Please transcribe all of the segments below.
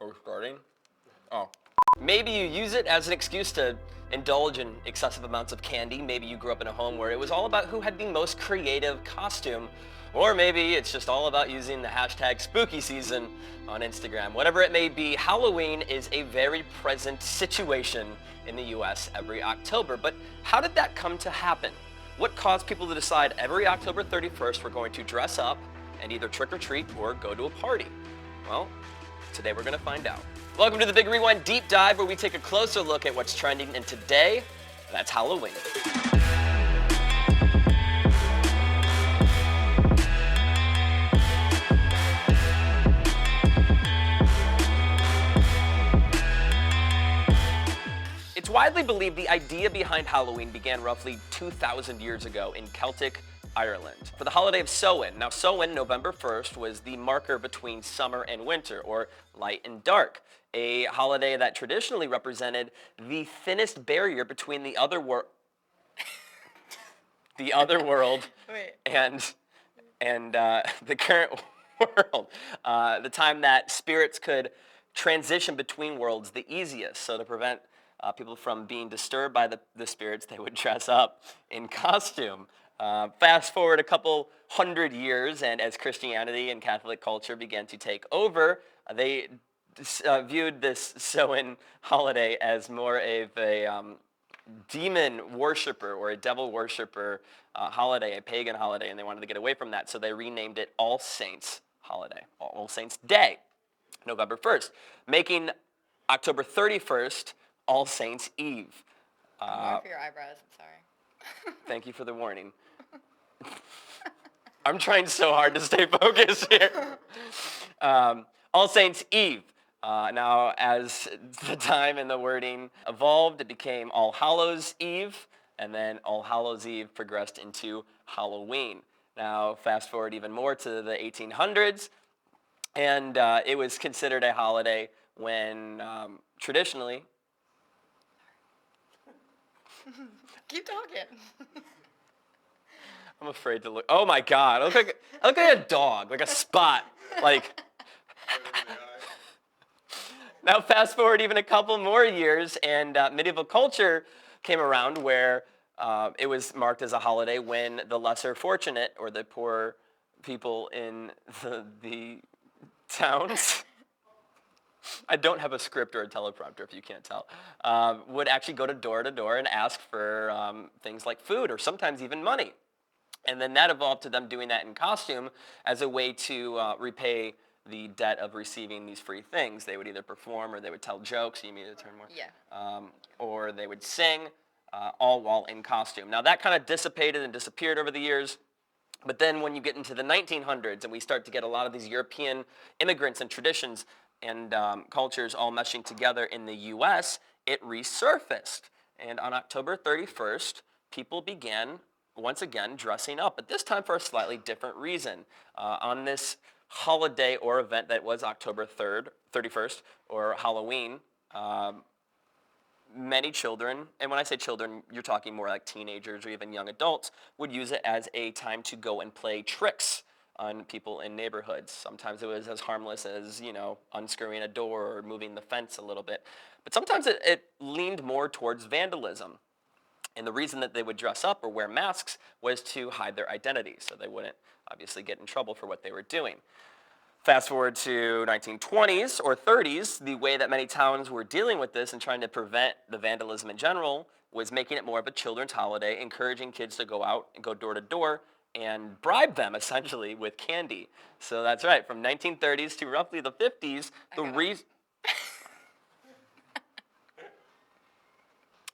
We're starting? Oh. Maybe you use it as an excuse to indulge in excessive amounts of candy. Maybe you grew up in a home where it was all about who had the most creative costume. Or maybe it's just all about using the hashtag spooky season on Instagram. Whatever it may be, Halloween is a very present situation in the US every October. But how did that come to happen? What caused people to decide every October 31st we're going to dress up and either trick or treat or go to a party? Well, today we're going to find out. Welcome to the Big Rewind Deep Dive, where we take a closer look at what's trending in today. That's Halloween. It's widely believed the idea behind Halloween began roughly 2,000 years ago in Celtic Ireland for the holiday of Samhain. Now, Samhain, November 1st, was the marker between summer and winter, or light and dark, a holiday that traditionally represented the thinnest barrier between the other world and the current world, the time that spirits could transition between worlds the easiest. So to prevent people from being disturbed by the spirits, they would dress up in costume. Fast forward a couple hundred years, and as Christianity and Catholic culture began to take over, they viewed this Samhain holiday as more of a demon worshiper or a devil worshiper holiday, a pagan holiday, and they wanted to get away from that, so they renamed it All Saints holiday, All Saints Day, November 1st, making October 31st All Saints Eve. More for your eyebrows, I'm sorry. Thank you for the warning. I'm trying so hard to stay focused here. All Saints Eve. Now, as the time and the wording evolved, it became All Hallows Eve, and then All Hallows Eve progressed into Halloween. Now, fast forward even more to the 1800s, and it was considered a holiday when traditionally... Keep talking. I'm afraid to look. Oh my God! I look like a dog, like a spot. Like. Now, fast forward even a couple more years, and medieval culture came around, where it was marked as a holiday when the lesser fortunate, or the poor people in the towns. I don't have a script or a teleprompter, if you can't tell, would actually go door to door and ask for things like food or sometimes even money. And then that evolved to them doing that in costume as a way to repay the debt of receiving these free things. They would either perform or they would tell jokes. You need to turn more? Yeah. Or they would sing, all while in costume. Now that kind of dissipated and disappeared over the years. But then when you get into the 1900s and we start to get a lot of these European immigrants and traditions and cultures all meshing together in the U.S., it resurfaced. And on October 31st, people began, once again, dressing up, but this time for a slightly different reason. On this holiday or event that was October 31st, or Halloween, many children, and when I say children, you're talking more like teenagers or even young adults, would use it as a time to go and play tricks on people in neighborhoods. Sometimes it was as harmless as, unscrewing a door or moving the fence a little bit. But sometimes it leaned more towards vandalism. And the reason that they would dress up or wear masks was to hide their identity, so they wouldn't obviously get in trouble for what they were doing. Fast forward to 1920s or 30s, the way that many towns were dealing with this and trying to prevent the vandalism in general was making it more of a children's holiday, encouraging kids to go out and go door to door and bribe them, essentially, with candy. So that's right, from 1930s to roughly the 50s,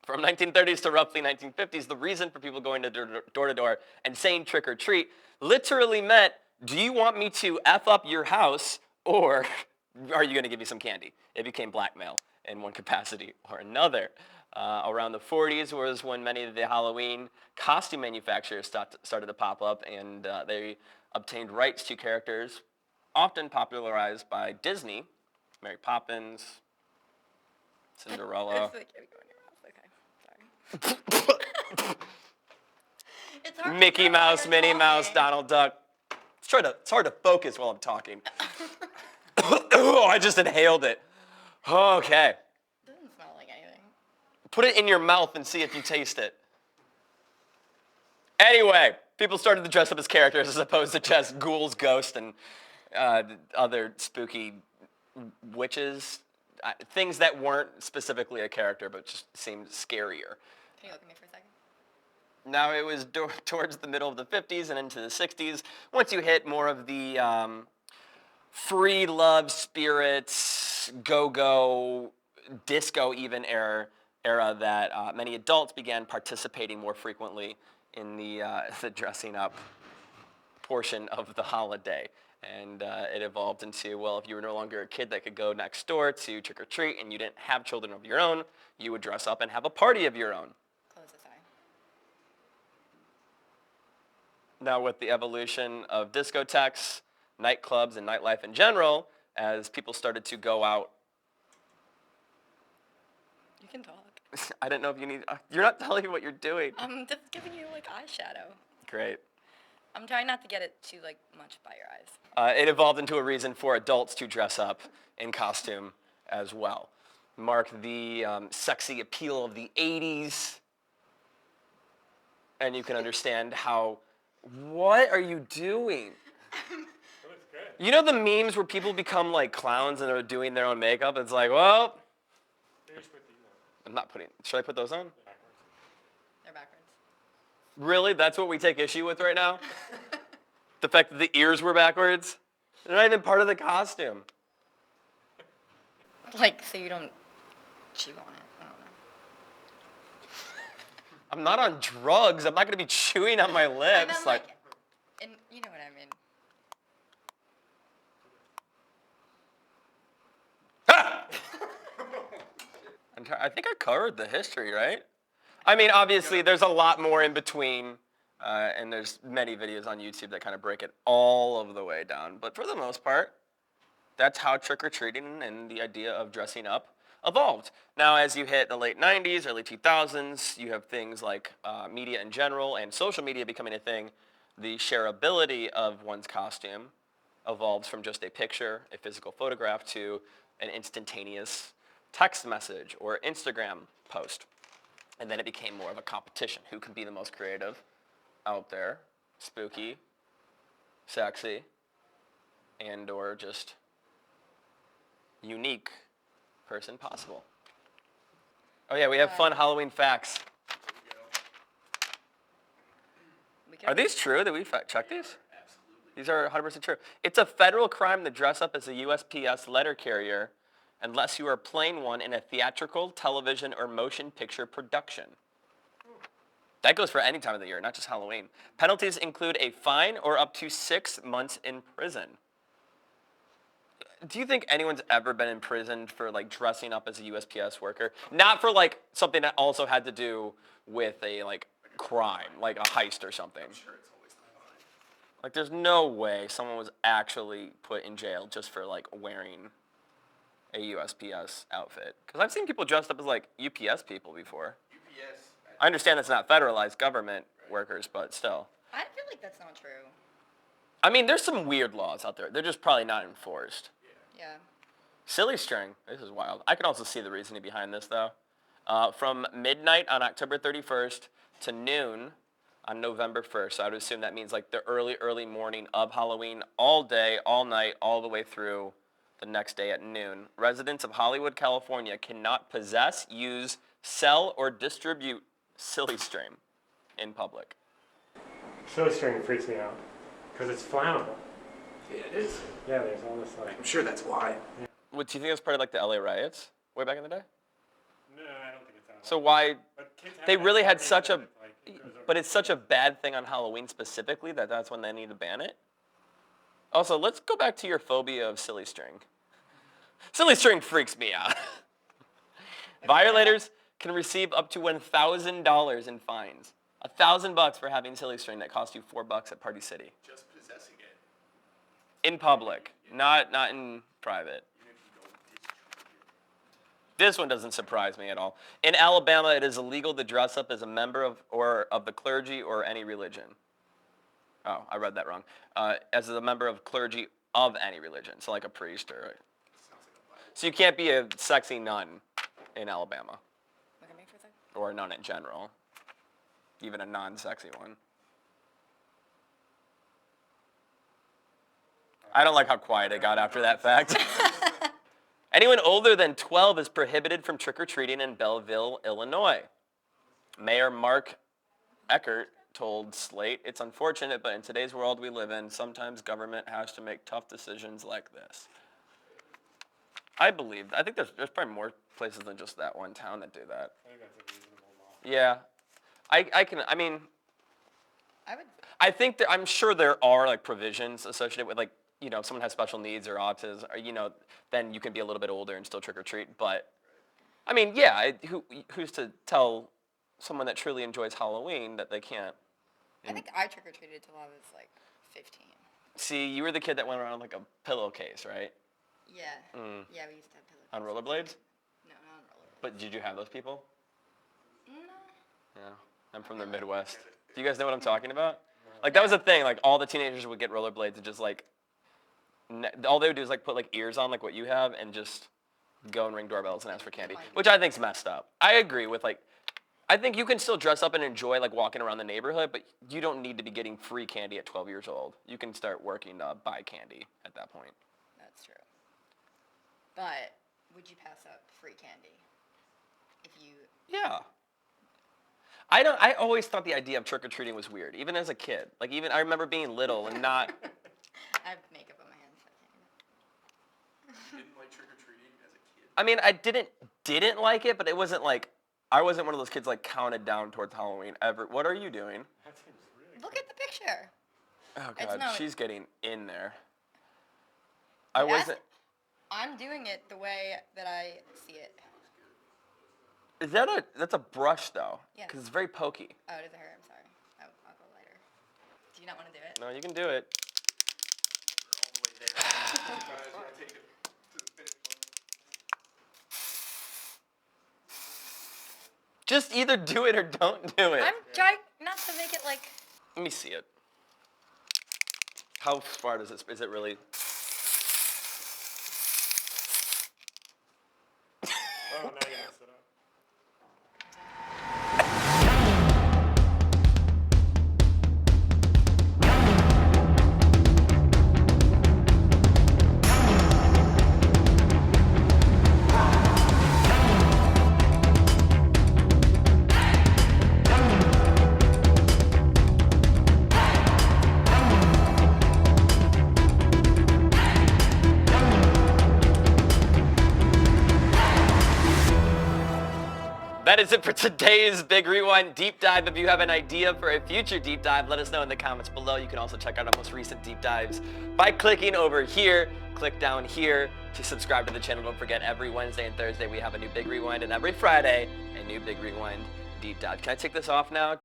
From 1930s to roughly 1950s, the reason for people going to door to door and saying trick or treat literally meant, do you want me to F up your house, or are you going to give me some candy? It became blackmail in one capacity or another. Around the 40s was when many of the Halloween costume manufacturers started to pop up, and they obtained rights to characters often popularized by Disney, Mary Poppins, Cinderella. It's hard Mickey Mouse, Minnie Mouse, Donald Duck. It's hard to focus while I'm talking. Oh, I just inhaled it. Okay. Doesn't smell like anything. Put it in your mouth and see if you taste it. Anyway, people started to dress up as characters as opposed to just ghouls, ghosts, and other spooky witches. Things that weren't specifically a character but just seemed scarier. Can you look at me for a second? Now it was towards the middle of the 50s and into the 60s. Once you hit more of the free love spirits, go-go, disco even era that many adults began participating more frequently in the dressing up portion of the holiday. And it evolved into, well, if you were no longer a kid that could go next door to trick or treat and you didn't have children of your own, you would dress up and have a party of your own. Close this eye. Now with the evolution of discotheques, nightclubs, and nightlife in general, as people started to go out. You can talk. I didn't know if you need, you're not telling me what you're doing. I'm just giving you like eyeshadow. Great. I'm trying not to get it too like much by your eyes. It evolved into a reason for adults to dress up in costume as well. Mark the sexy appeal of the 80s. And you can understand how, what are you doing? That looks good. You know the memes where people become like clowns and they're doing their own makeup? It's like, well, Maybe just put these on. I'm not putting, should I put those on? Backwards. They're backwards. Really? That's what we take issue with right now? The fact that the ears were backwards? They're not even part of the costume. Like, so you don't chew on it. I don't know. I'm not on drugs. I'm not going to be chewing on my I lips. meant like, and you know what I mean. I think I covered the history, right? I mean, obviously, there's a lot more in between, and there's many videos on YouTube that kind of break it all of the way down. But for the most part, that's how trick-or-treating and the idea of dressing up evolved. Now, as you hit the late 90s, early 2000s, you have things like media in general and social media becoming a thing. The shareability of one's costume evolved from just a picture, a physical photograph, to an instantaneous text message or Instagram post. And then it became more of a competition. Who can be the most creative out there, spooky, sexy, and or just unique person possible. Oh yeah, we have fun Halloween facts. Are these true? Did we check these? Absolutely. These are 100% true. It's a federal crime to dress up as a USPS letter carrier unless you are playing one in a theatrical, television, or motion picture production. That goes for any time of the year, not just Halloween. Penalties include a fine or up to 6 months in prison. Do you think anyone's ever been imprisoned for like dressing up as a USPS worker? Not for like something that also had to do with a like crime, like a heist or something. I'm sure it's always the line. Like there's no way someone was actually put in jail just for like wearing a USPS outfit. Because I've seen people dressed up as like UPS people before. UPS. I understand it's not federalized government workers, but still. I feel like that's not true. I mean, there's some weird laws out there. They're just probably not enforced. Yeah. Silly string. This is wild. I can also see the reasoning behind this, though. From midnight on October 31st to noon on November 1st. So I would assume that means like the early morning of Halloween, all day, all night, all the way through the next day at noon. Residents of Hollywood, California cannot possess, use, sell, or distribute silly string in public. Silly string freaks me out because it's flammable. Yeah, it is. Yeah, there's all this like. I'm sure that's why. What, do you think it's part of like the LA riots way back in the day? No, I don't think it's that. So why? But kids have They that really had party such a, that, like, it goes over but it's such a bad thing on Halloween specifically that that's when they need to ban it. Also, let's go back to your phobia of silly string. Silly string freaks me out. Violators can receive up to $1,000 in fines. $1,000 for having silly string that cost you $4 at Party City. Just possessing it. In public, not in private. This one doesn't surprise me at all. In Alabama, it is illegal to dress up as a member of the clergy or any religion. Oh, I read that wrong. As a member of clergy of any religion, so like a priest or. So you can't be a sexy nun in Alabama, Look at me for a second. or a nun in general, even a non-sexy one. I don't like how quiet it got after that fact. Anyone older than 12 is prohibited from trick-or-treating in Belleville, Illinois. Mayor Mark Eckert told Slate, "It's unfortunate, but in today's world we live in, sometimes government has to make tough decisions like this." I think there's probably more places than just that one town that do that. I think that's a reasonable law. Yeah. I think I'm sure there are like provisions associated with like, if someone has special needs or autism, or, then you can be a little bit older and still trick or treat. But who's to tell someone that truly enjoys Halloween that they can't? I think I trick or treated till I was like 15. See, you were the kid that went around like a pillowcase, right? Yeah. Yeah, we used to have pillows. On rollerblades? No, not on rollerblades. But did you have those people? No. Yeah. I'm from the Midwest. Do you guys know what I'm talking about? Like that was a thing. Like all the teenagers would get rollerblades and just like, all they would do is like put like ears on like what you have and just go and ring doorbells and ask for candy, which I think's messed up. I agree with like, I think you can still dress up and enjoy like walking around the neighborhood, but you don't need to be getting free candy at 12 years old. You can start working to buy candy at that point. That's true. But would you pass up free candy if you? Yeah. I always thought the idea of trick-or-treating was weird, even as a kid. Like I remember being little and not. I have makeup on my hands. You didn't like trick-or-treating as a kid? I mean, I didn't like it, but it wasn't like, I wasn't one of those kids like counted down towards Halloween ever. What are you doing? That seems really Look at the picture. Oh It's God, not- she's getting in there. I'm doing it the way that I see it. That's a brush though? Yeah. Because it's very pokey. Oh, it is her. I'm sorry. I'll go lighter. Do you not want to do it? No, you can do it. We're all the way there. You guys wanna take it to the finish line? Just either do it or don't do it. I'm trying not to make it like. Let me see it. How far is it really? Oh, now you messed it up. That is it for today's Big Rewind Deep Dive. If you have an idea for a future deep dive, let us know in the comments below. You can also check out our most recent deep dives by clicking over here. Click down here to subscribe to the channel. Don't forget, every Wednesday and Thursday we have a new Big Rewind, and every Friday a new Big Rewind Deep Dive. Can I take this off now?